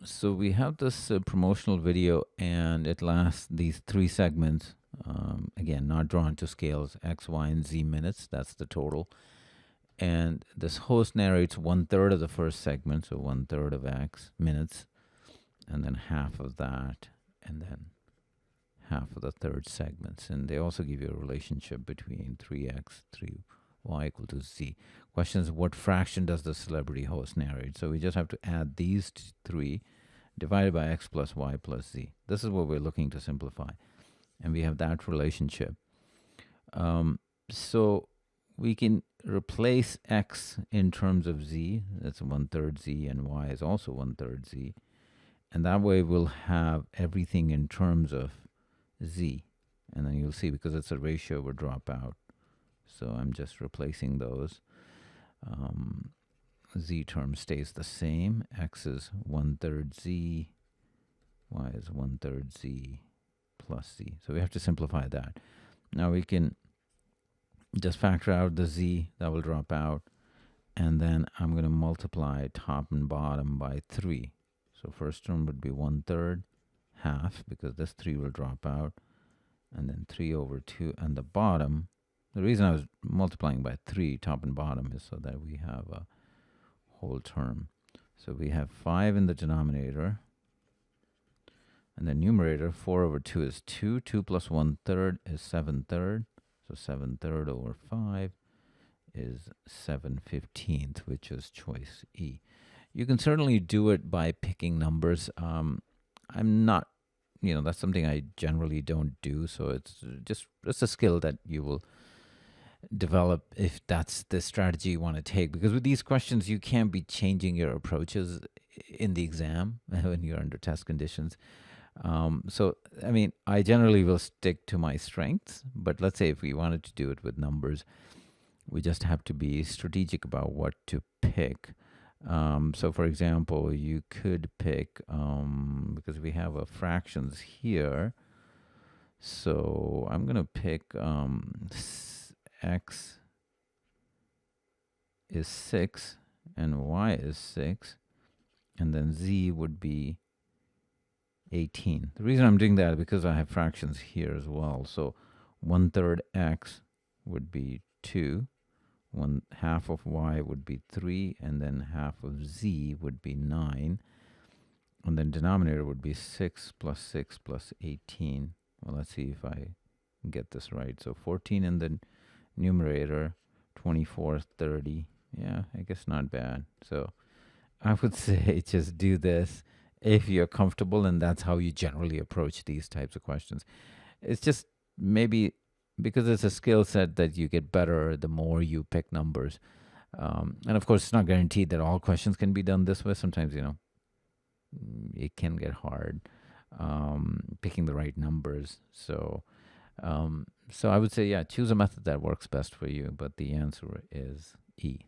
So we have this promotional video, and it lasts these 3 segments. Again, not drawn to scales, X, Y, and Z minutes. That's the total. And this host narrates 1/3 of the first segment, so 1/3 of X minutes, and then half of that, and then half of the third segments. And they also give you a relationship between 3X, 3Y equal to Z. Question is, what fraction does the celebrity host narrate? So we just have to add these 3 divided by X plus Y plus Z. This is what we're looking to simplify. And we have that relationship. So we can replace X in terms of Z. That's 1/3 Z, and Y is also 1/3 Z. And that way we'll have everything in terms of Z. And then you'll see, because it's a ratio, will drop out. So I'm just replacing those. Z term stays the same. X is 1/3 Z. Y is 1/3 Z plus Z. So we have to simplify that. Now we can just factor out the Z. That will drop out. And then I'm going to multiply top and bottom by 3. So first term would be 1/3, half, because this 3 will drop out. And then 3/2. And the bottom, the reason I was multiplying by 3, top and bottom, is so that we have a whole term. So we have 5 in the denominator. And the numerator, 4/2 is 2. 2 plus 1/3 is 7/3. So 7/3 over 5 is 7/15, which is choice E. You can certainly do it by picking numbers. I'm not, that's something I generally don't do. So it's a skill that you will develop if that's the strategy you want to take. Because with these questions, you can't be changing your approaches in the exam when you're under test conditions. I generally will stick to my strengths, but let's say if we wanted to do it with numbers, we just have to be strategic about what to pick. So for example, you could pick, because we have fractions here, so I'm going to pick X is 6 and Y is 6, and then Z would be 18. The reason I'm doing that is because I have fractions here as well. So 1/3 X would be 2. Half of Y would be 3, and then half of Z would be 9. And then denominator would be 6 plus 6 plus 18. Well, let's see if I get this right. So 14 in the numerator, 24, 30. Yeah, I guess not bad. So I would say just do this if you're comfortable, and that's how you generally approach these types of questions. It's just maybe because it's a skill set that you get better the more you pick numbers. And of course, it's not guaranteed that all questions can be done this way. Sometimes, it can get hard picking the right numbers. So I would say, choose a method that works best for you. But the answer is E.